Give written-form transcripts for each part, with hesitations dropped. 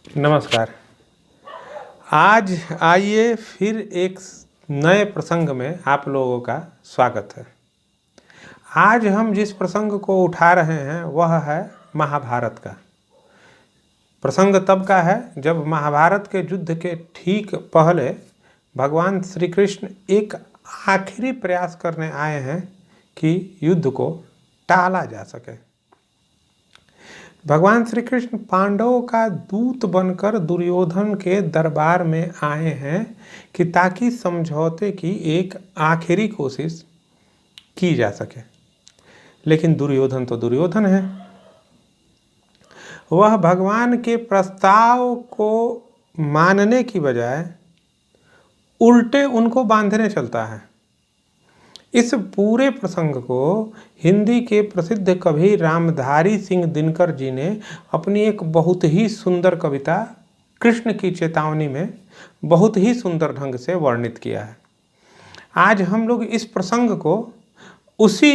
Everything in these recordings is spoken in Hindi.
नमस्कार। आज आइए फिर एक नए प्रसंग में आप लोगों का स्वागत है। आज हम जिस प्रसंग को उठा रहे हैं वह है महाभारत का। प्रसंग तब का है जब महाभारत के युद्ध के ठीक पहले भगवान श्री कृष्ण एक आखिरी प्रयास करने आए हैं कि युद्ध को टाला जा सके। भगवान श्री कृष्ण पांडवों का दूत बनकर दुर्योधन के दरबार में आए हैं कि ताकि समझौते की एक आखिरी कोशिश की जा सके। लेकिन दुर्योधन तो दुर्योधन है। वह भगवान के प्रस्ताव को मानने की बजाय उल्टे उनको बांधने चलता है। इस पूरे प्रसंग को हिंदी के प्रसिद्ध कवि रामधारी सिंह दिनकर जी ने अपनी एक बहुत ही सुंदर कविता कृष्ण की चेतावनी में बहुत ही सुंदर ढंग से वर्णित किया है। आज हम लोग इस प्रसंग को उसी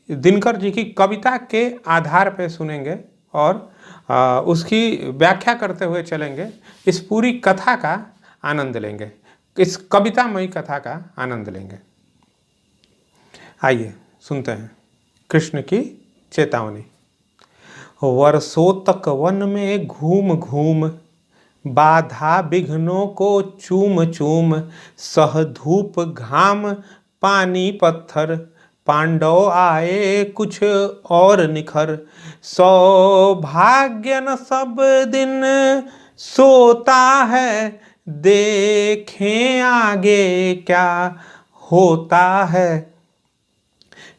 दिनकर जी की कविता के आधार पर सुनेंगे और उसकी व्याख्या करते हुए चलेंगे। इस पूरी कथा का आनंद लेंगे, इस कवितामयी कथा का आनंद लेंगे। आइए सुनते हैं कृष्ण की चेतावनी। वर्षों तक वन में घूम घूम बाधा विघ्नों को चूम चूम सह धूप घाम पानी पत्थर पांडव आए कुछ और निखर। सौभाग्य न सब दिन सोता है देखें आगे क्या होता है।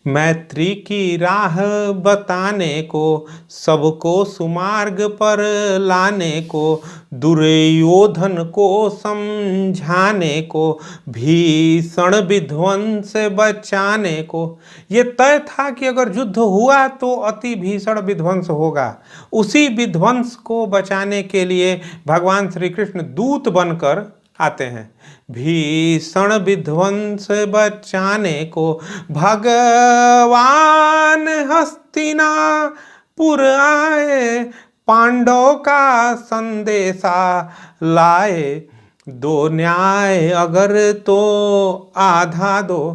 मैत्री की राह बताने को सबको सुमार्ग पर लाने को दुर्योधन को समझाने को भीषण विध्वंस बचाने को। ये तय था कि अगर युद्ध हुआ तो अति भीषण विध्वंस होगा। उसी विध्वंस को बचाने के लिए भगवान श्री कृष्ण दूत बनकर आते हैं। भीषण विध्वंस बचाने को भगवान हस्तिनापुर आए पांडव का संदेशा लाए। दो न्याय अगर तो आधा दो।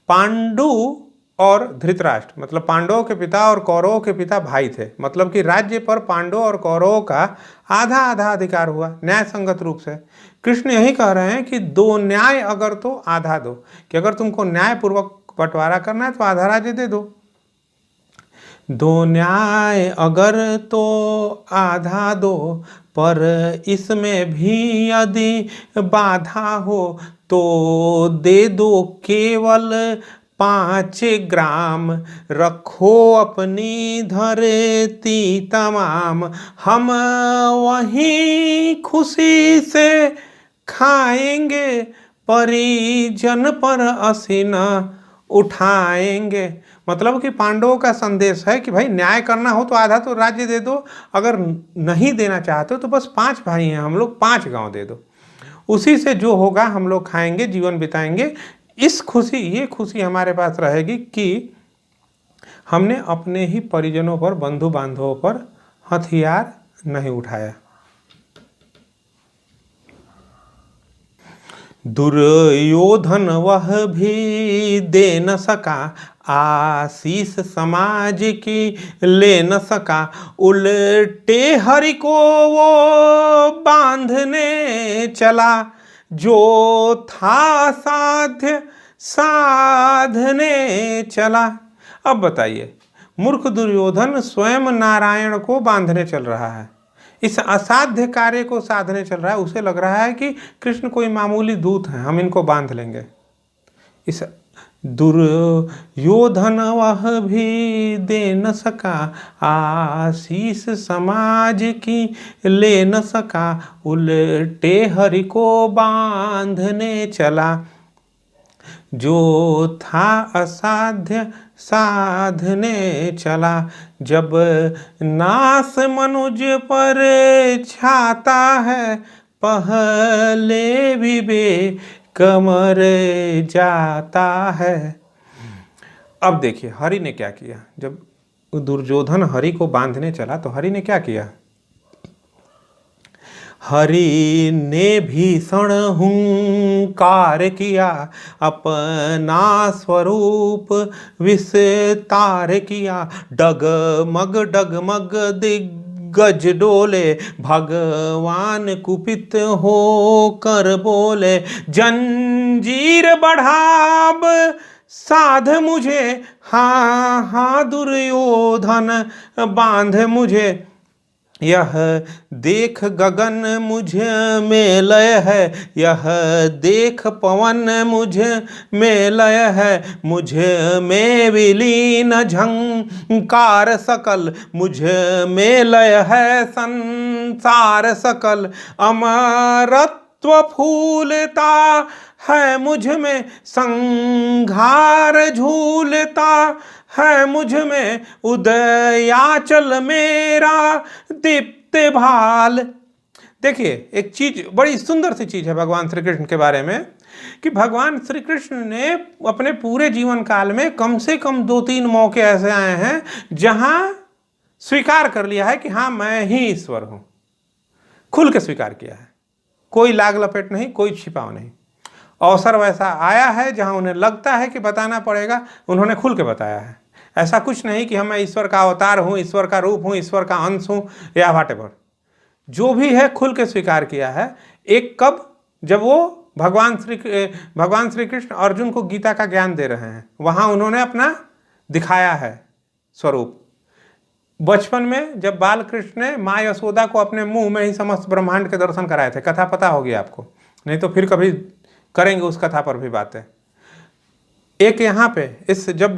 पांडु और धृतराष्ट्र मतलब पांडवों के पिता और कौरवों के पिता भाई थे। मतलब कि राज्य पर पांडवों और कौरवों का आधा आधा अधिकार हुआ न्याय संगत रूप से। कृष्ण यही कह रहे हैं कि दो न्याय अगर तो आधा दो, कि अगर तुमको न्यायपूर्वक बंटवारा करना है तो आधा राज्य दे दो। दो न्याय अगर तो आधा दो पर इसमें भी यदि बाधा हो तो दे दो केवल 5 ग्राम। रखो अपनी धरती तमाम हम वहीं खुशी से खाएंगे परिजन पर असीना उठाएंगे। मतलब कि पांडवों का संदेश है कि भाई न्याय करना हो तो आधा तो राज्य दे दो, अगर नहीं देना चाहते हो तो बस 5 भाई हैं हम लोग, 5 गांव दे दो, उसी से जो होगा हम लोग खाएंगे जीवन बिताएंगे। ये खुशी हमारे पास रहेगी कि हमने अपने ही परिजनों पर बंधु बांधवों पर हथियार नहीं उठाया। दुर्योधन वह भी दे न सका आशीष समाज की ले न सका। उल्टे हरि को वो बांधने चला जो था साध्य साधने चला। अब बताइए, मूर्ख दुर्योधन स्वयं नारायण को बांधने चल रहा है, इस असाध्य कार्य को साधने चल रहा है। उसे लग रहा है कि कृष्ण कोई मामूली दूत हैं, हम इनको बांध लेंगे। इस दुर्योधन वह भी दे न सका आशीष समाज की ले न सका। उल्टे हरि को बांधने चला जो था असाध्य साधने चला। जब नास मनुज पर छाता है पहले विवेक कमर जाता है। अब देखिए हरि ने क्या किया। जब दुर्योधन हरि को बांधने चला तो हरि ने क्या किया? हरि ने भीषण हुंकार किया, अपना स्वरूप विस्तार किया। डगमग डगमग दिग्गज डोले, भगवान कुपित होकर बोले। जंजीर बढ़ाब साध मुझे, हाँ हाँ दुर्योधन बांध मुझे। यह देख गगन मुझ में लय है, यह देख पवन मुझ में लय है। मुझ में विलीन झंकार सकल, मुझ में लय है संसार सकल। अमरत्व फूलता है मुझ में, संघार झूलता है मुझ में। उदयाचल मेरा दीप्त भाल। देखिए, एक चीज, बड़ी सुंदर सी चीज है भगवान श्री कृष्ण के बारे में, कि भगवान श्री कृष्ण ने अपने पूरे जीवन काल में कम से कम 2-3 मौके ऐसे आए हैं जहां स्वीकार कर लिया है कि हाँ, मैं ही ईश्वर हूं। खुल के स्वीकार किया है, कोई लाग लपेट नहीं, कोई छिपाव नहीं। अवसर वैसा आया है जहां उन्हें लगता है कि बताना पड़ेगा, उन्होंने खुल के बताया है। ऐसा कुछ नहीं कि मैं ईश्वर का अवतार हूं, ईश्वर का रूप हूं, ईश्वर का अंश हूं या व्हाटएवर। जो भी है खुल के स्वीकार किया है। एक कब, जब वो भगवान श्री कृष्ण अर्जुन को गीता का ज्ञान दे रहे हैं, वहां उन्होंने अपना दिखाया है स्वरूप। बचपन में जब बाल कृष्ण ने माँ यशोदा को अपने मुंह में ही समस्त ब्रह्मांड के दर्शन कराए थे, कथा पता होगी आपको, नहीं तो फिर कभी करेंगे उस कथा पर भी बातें। एक यहाँ पे इस जब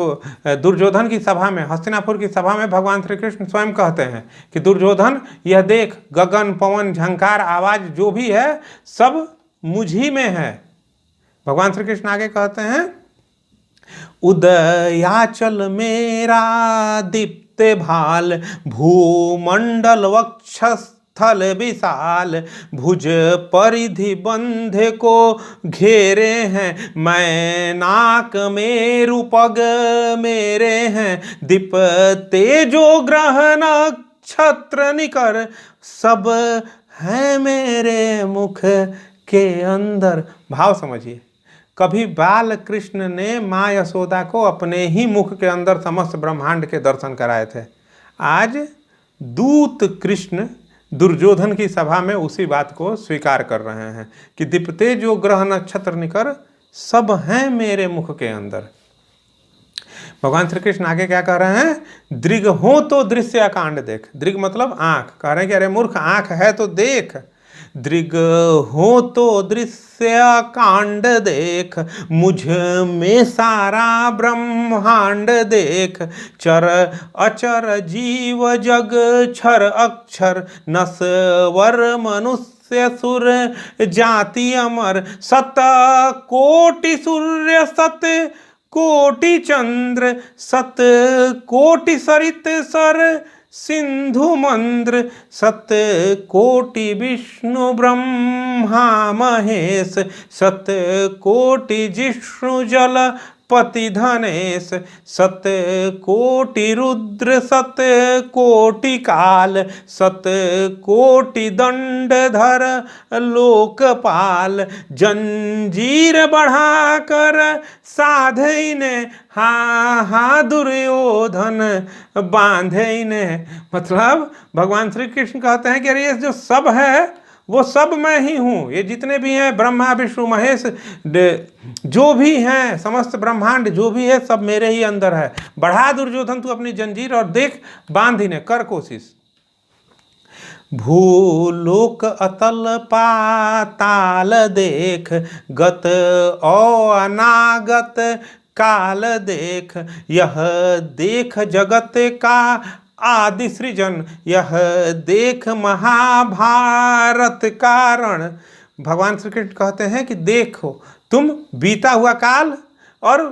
दुर्योधन की सभा में, हस्तिनापुर की सभा में भगवान श्री कृष्ण स्वयं कहते हैं कि दुर्योधन यह देख, गगन पवन झंकार आवाज जो भी है सब मुझ ही में है। भगवान श्री कृष्ण आगे कहते हैं, उदयाचल मेरा दीप्त भाल, भूमंडल वक्षस थल विशाल। भुज परिधि बंधे को घेरे हैं, मैं नाक मेरु पग मेरे हैं। दीप तेजो ग्रह नक्षत्र निकर, सब है मेरे मुख के अंदर। भाव समझिए, कभी बाल कृष्ण ने माँ यशोदा को अपने ही मुख के अंदर समस्त ब्रह्मांड के दर्शन कराए थे। आज दूत कृष्ण दुर्योधन की सभा में उसी बात को स्वीकार कर रहे हैं कि दीप्ते जो ग्रह नक्षत्र निकर, सब हैं मेरे मुख के अंदर। भगवान श्री कृष्ण आगे क्या कह रहे हैं, दृग हो तो दृश्य अकांड देख। दृग मतलब आंख। कह रहे हैं कि अरे मूर्ख, आंख है तो देख। दृग हो तो दृश्य कांड देख, मुझ में सारा ब्रह्मांड देख। चर अचर जीव जग क्षर अक्षर, नसवर मनुष्य सुर जाति अमर। सत कोटि सूर्य सत कोटि चंद्र, सत कोटि सरित सर सिंधु मंद्र। सत कोटि विष्णु ब्रह्मा महेश, सत कोटि जिष्णु जल पति धनेश। सत कोटि रुद्र सत कोटि काल, सत कोटि दंडधर लोकपाल। जंजीर बढ़ाकर साधे ने, हाँ हाँ दुर्योधन बांधे ने। मतलब भगवान श्री कृष्ण कहते हैं कि अरे ये जो सब है वो सब मैं ही हूँ। ये जितने भी हैं, ब्रह्मा विष्णु महेश जो भी हैं, समस्त ब्रह्मांड जो भी है, सब मेरे ही अंदर है। बढ़ा दुर्योधन तू अपनी जंजीर और देख, बांध ही ने, कर कोशिश। भूलोक अतल पाताल देख, गत और अनागत काल देख। यह देख जगत का आदि सृजन, यह देख महाभारत कारण। भगवान श्री कृष्ण कहते हैं कि देखो, तुम बीता हुआ काल और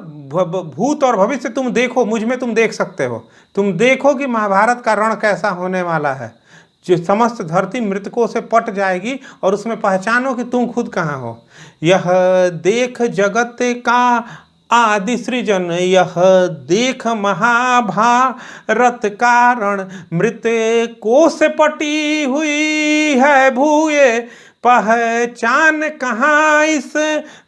भूत और भविष्य तुम देखो, मुझ में तुम देख सकते हो। तुम देखो कि महाभारत का रण कैसा होने वाला है, जो समस्त धरती मृतकों से पट जाएगी, और उसमें पहचानो कि तुम खुद कहाँ हो। यह देख जगत का आदि सृजन यह देख महाभारत कारण, मृत कोश पटी हुई है भूये, पहचान कहाँ इस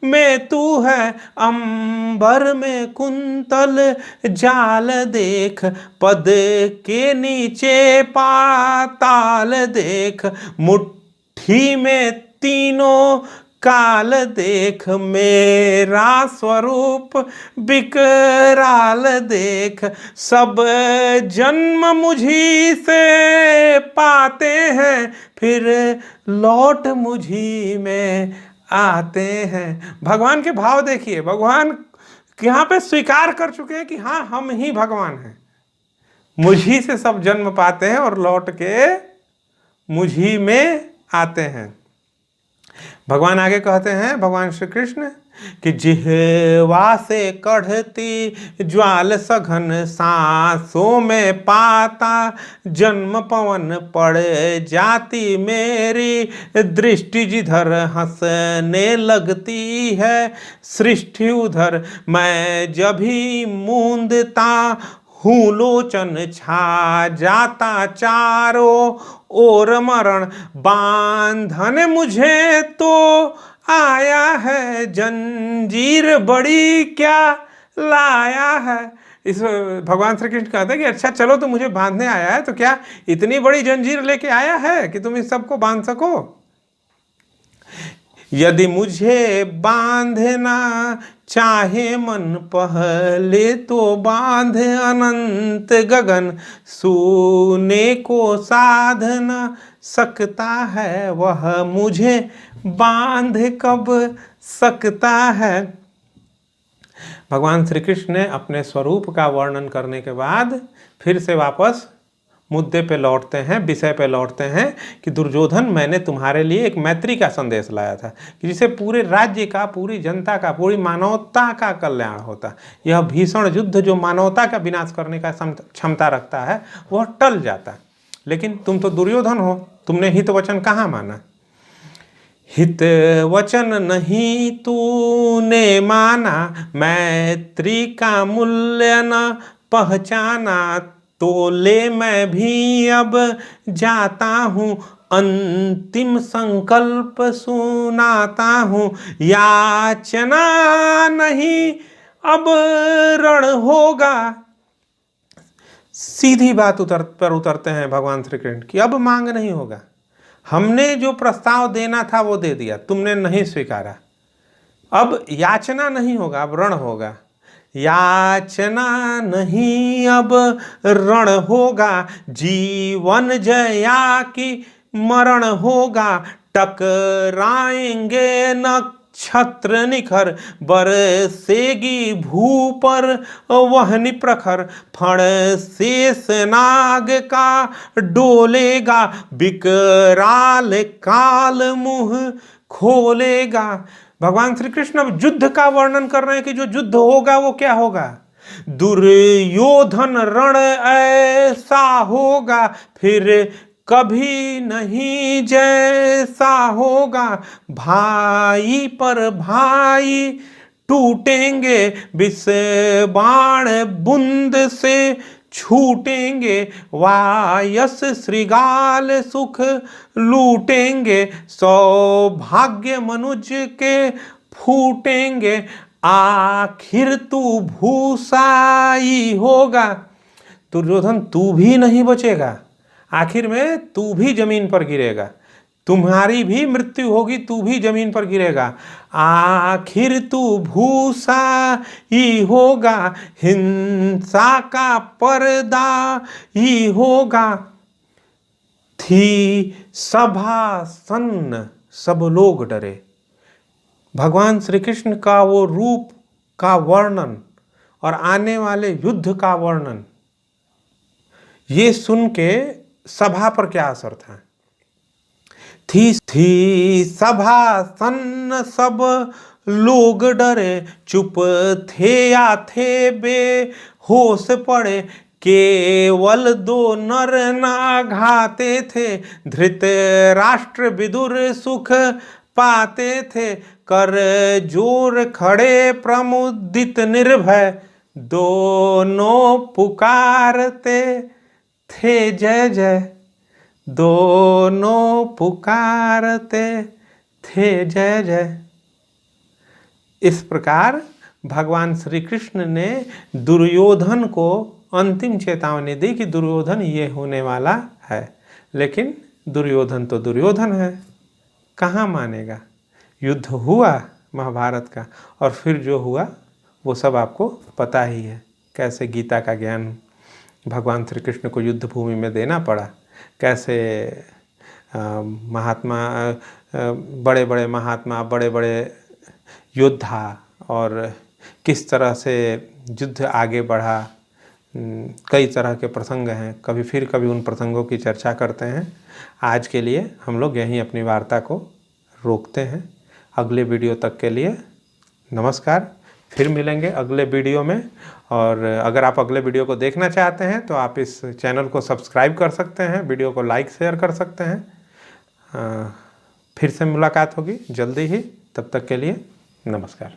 में तू है, अंबर में कुंतल जाल देख, पद के नीचे पाताल देख, मुट्ठी में तीनों काल देख, मेरा स्वरूप विकराल देख, सब जन्म मुझी से पाते हैं, फिर लौट मुझी में आते हैं। भगवान के भाव देखिए, भगवान यहाँ पे स्वीकार कर चुके हैं कि हाँ हम ही भगवान हैं, मुझी से सब जन्म पाते हैं और लौट के मुझी में आते हैं। भगवान आगे कहते हैं, भगवान श्री कृष्ण, कि जिह्वा से कढ़ती ज्वाल सघन, सांसों में पाता जन्म पवन, पड़ जाती मेरी दृष्टि जिधर, हंसने लगती है सृष्टि उधर, मैं जब भी मूंदता हूँ लोचन, छा जाता चारों ओर मरण, बांधन मुझे तो आया है, जंजीर बड़ी क्या लाया है। इस भगवान श्री कृष्ण कहते हैं कि अच्छा चलो तो मुझे बांधने आया है, तो क्या इतनी बड़ी जंजीर लेके आया है कि तुम इस सबको बांध सको। यदि मुझे बांधना चाहे मन, पहले तो बांध अनंत गगन, सोने को साध न सकता है, वह मुझे बांध कब सकता है। भगवान श्री कृष्ण ने अपने स्वरूप का वर्णन करने के बाद फिर से वापस मुद्दे पे लौटते हैं, विषय पे लौटते हैं कि दुर्योधन, मैंने तुम्हारे लिए एक मैत्री का संदेश लाया था कि जिसे पूरे राज्य का, पूरी जनता का, पूरी मानवता का कल्याण होता। यह भीषण युद्ध जो मानवता का विनाश करने का क्षमता रखता है वह टल जाता। लेकिन तुम तो दुर्योधन हो, तुमने हित वचन कहाँ माना। हित वचन नहीं तूने माना, मैत्री का मूल्य न पहचाना, तो ले मैं भी अब जाता हूँ, अंतिम संकल्प सुनाता हूँ, याचना नहीं अब रण होगा। सीधी बात उतरते हैं भगवान श्री कृष्ण कि अब मांग नहीं होगा, हमने जो प्रस्ताव देना था वो दे दिया, तुमने नहीं स्वीकारा, अब याचना नहीं होगा, अब रण होगा। याचना नहीं अब रण होगा, जीवन जया की मरण होगा, टकराएंगे नक्षत्र निखर, बरसेगी भू पर वहनी प्रखर, फण शेष नाग का डोलेगा, विकराल काल मुंह खोलेगा। भगवान श्री कृष्ण अब युद्ध का वर्णन कर रहे हैं कि जो युद्ध होगा वो क्या होगा। दुर्योधन रण ऐसा होगा फिर कभी नहीं जैसा होगा, भाई पर भाई टूटेंगे, विष बाण बूंद से छूटेंगे, वायस श्रृगाल सुख लूटेंगे, सौभाग्य मनुज के फूटेंगे, आखिर तू भूसाई होगा। दुर्योधन तू भी नहीं बचेगा, आखिर में तू भी जमीन पर गिरेगा, तुम्हारी भी मृत्यु होगी, तू भी जमीन पर गिरेगा, आखिर तू भूसा ही होगा, हिंसा का पर्दा ही होगा। थी सभा सन्न, सब लोग डरे। भगवान श्री कृष्ण का वो रूप का वर्णन और आने वाले युद्ध का वर्णन, ये सुन के सभा पर क्या असर था। थी सभा सन्न, सब लोग डरे, चुप थे या थे बेहोश पड़े, केवल दो नर ना घाते थे, धृतराष्ट्र विदुर सुख पाते थे, कर जोर खड़े प्रमुदित निर्भय, दोनों पुकारते थे जय जय, दोनों पुकारते थे जय जय। इस प्रकार भगवान श्री कृष्ण ने दुर्योधन को अंतिम चेतावनी दी कि दुर्योधन ये होने वाला है। लेकिन दुर्योधन तो दुर्योधन है, कहाँ मानेगा। युद्ध हुआ महाभारत का, और फिर जो हुआ वो सब आपको पता ही है। कैसे गीता का ज्ञान भगवान श्री कृष्ण को युद्ध भूमि में देना पड़ा, कैसे महात्मा, बड़े बड़े महात्मा, बड़े बड़े योद्धा, और किस तरह से युद्ध आगे बढ़ा। कई तरह के प्रसंग हैं, कभी उन प्रसंगों की चर्चा करते हैं। आज के लिए हम लोग यहीं अपनी वार्ता को रोकते हैं। अगले वीडियो तक के लिए नमस्कार। फिर मिलेंगे अगले वीडियो में। और अगर आप अगले वीडियो को देखना चाहते हैं तो आप इस चैनल को सब्सक्राइब कर सकते हैं, वीडियो को लाइक शेयर कर सकते हैं। फिर से मुलाकात होगी जल्दी ही, तब तक के लिए नमस्कार।